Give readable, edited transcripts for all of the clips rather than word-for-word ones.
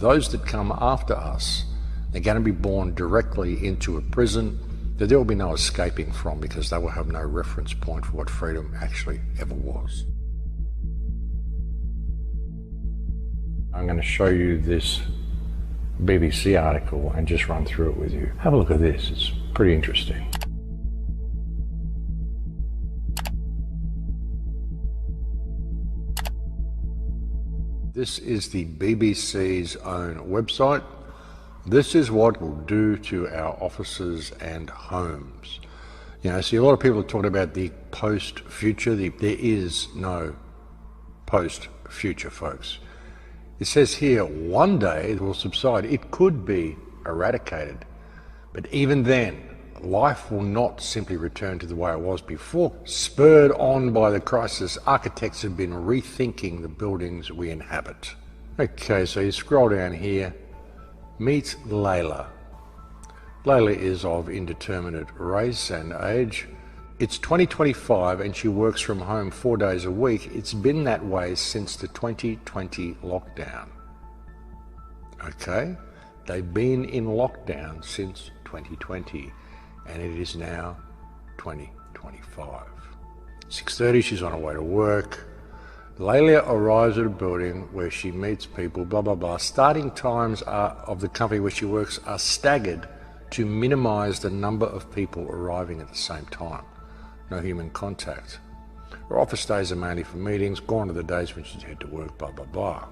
those that come after us, they're going to be born directly into a prison that there will be no escaping from, because they will have no reference point for what freedom actually ever was. I'm going to show you this BBC article and just run through it with you. Have a look at this, it's pretty interesting. This is the BBC's own website. This is what will do to our offices and homes. You know, see, a lot of people are talking about the post-future. There is no post-future, folks. It says here, one day it will subside. It could be eradicated. But even then, life will not simply return to the way it was before. Spurred on by the crisis, architects have been rethinking the buildings we inhabit. Okay, so you scroll down here. Meet Layla. Layla is of indeterminate race and age. It's 2025 and she works from home 4 days a week. It's been that way since the 2020 lockdown. Okay, they've been in lockdown since 2020 and it is now 2025. 6:30, she's on her way to work. Layla arrives at a building where she meets people, blah, blah, blah. Starting times of the company where she works are staggered to minimize the number of people arriving at the same time. No human contact. Her office days are mainly for meetings, gone are the days when she'd head to work, blah, blah, blah.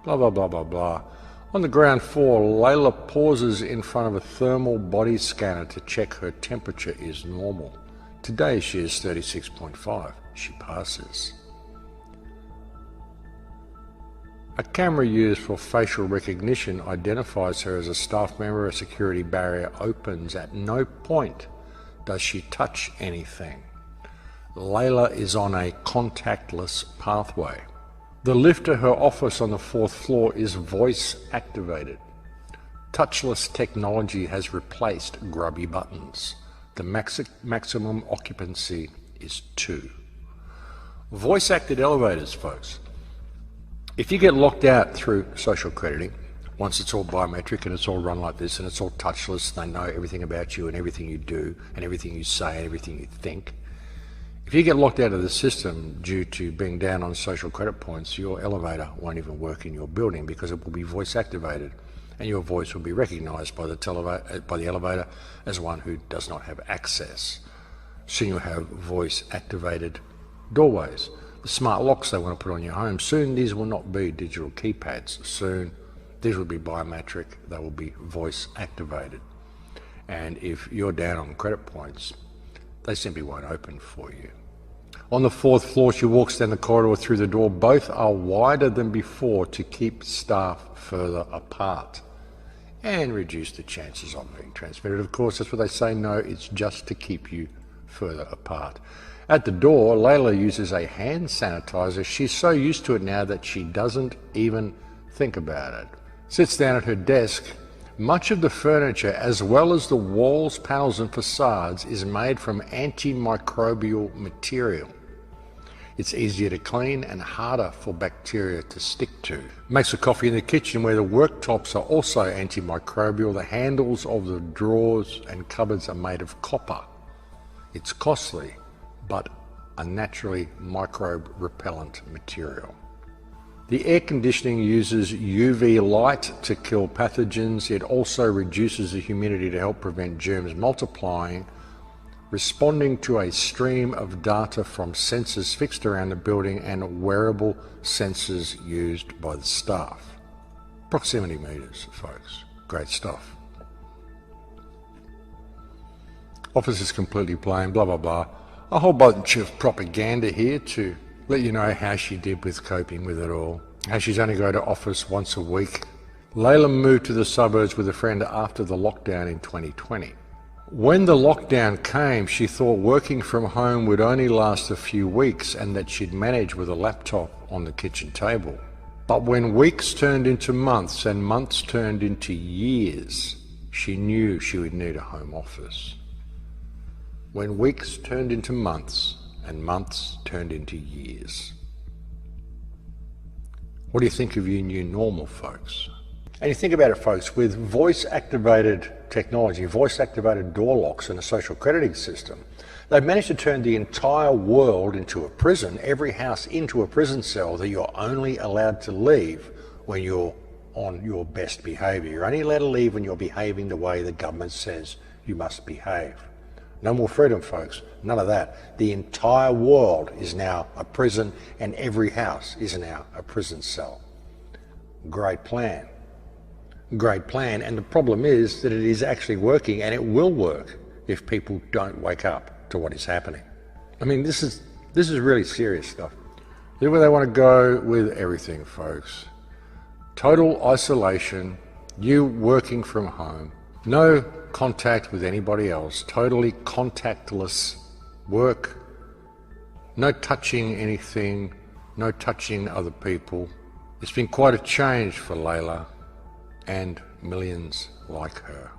Blah, blah, blah, blah, blah. On the ground floor, Layla pauses in front of a thermal body scanner to check her temperature is normal. Today she is 36.5. She passes. A camera used for facial recognition identifies her as a staff member. A security barrier opens. At no point does she touch anything. Layla is on a contactless pathway. The lift to her office on the 4th floor is voice activated. Touchless technology has replaced grubby buttons. The maximum occupancy is 2. Voice acted elevators, folks. If you get locked out through social crediting, once it's all biometric and it's all run like this and it's all touchless, they know everything about you and everything you do and everything you say and everything you think. If you get locked out of the system due to being down on social credit points, your elevator won't even work in your building because it will be voice activated and your voice will be recognized by the elevator as one who does not have access. Soon you'll have voice activated doorways. The smart locks they want to put on your home, soon these will not be digital keypads. Soon these will be biometric, they will be voice activated. And if you're down on credit points, they simply won't open for you. On the 4th floor, she walks down the corridor through the door. Both are wider than before to keep staff further apart and reduce the chances of being transmitted. Of course, that's what they say, no, it's just to keep you further apart. At the door, Layla uses a hand sanitizer. She's so used to it now that she doesn't even think about it. Sits down at her desk. Much of the furniture, as well as the walls, panels and facades, is made from antimicrobial material. It's easier to clean and harder for bacteria to stick to. Makes her coffee in the kitchen where the worktops are also antimicrobial. The handles of the drawers and cupboards are made of copper. It's costly, but a naturally microbe repellent material. The air conditioning uses UV light to kill pathogens. It also reduces the humidity to help prevent germs multiplying, responding to a stream of data from sensors fixed around the building and wearable sensors used by the staff. Proximity meters, folks. Great stuff. Office is completely plain, blah, blah, blah. A whole bunch of propaganda here to let you know how she did with coping with it all. How she's only going to office once a week. Layla moved to the suburbs with a friend after the lockdown in 2020. When the lockdown came, she thought working from home would only last a few weeks and that she'd manage with a laptop on the kitchen table. But when weeks turned into months and months turned into years, she knew she would need a home office. When weeks turned into months and months turned into years. What do you think of your new normal, folks? And you think about it, folks, with voice-activated technology, voice-activated door locks and a social crediting system, they've managed to turn the entire world into a prison, every house into a prison cell that you're only allowed to leave when you're on your best behaviour. You're only allowed to leave when you're behaving the way the government says you must behave. No more freedom, folks. None of that. The entire world is now a prison and every house is now a prison cell. Great plan. Great plan. And the problem is that it is actually working, and it will work if people don't wake up to what is happening. I mean, this is really serious stuff. This is where they want to go with everything, folks. Total isolation, you working from home, no contact with anybody else, totally contactless work, no touching anything, no touching other people. It's been quite a change for Layla and millions like her.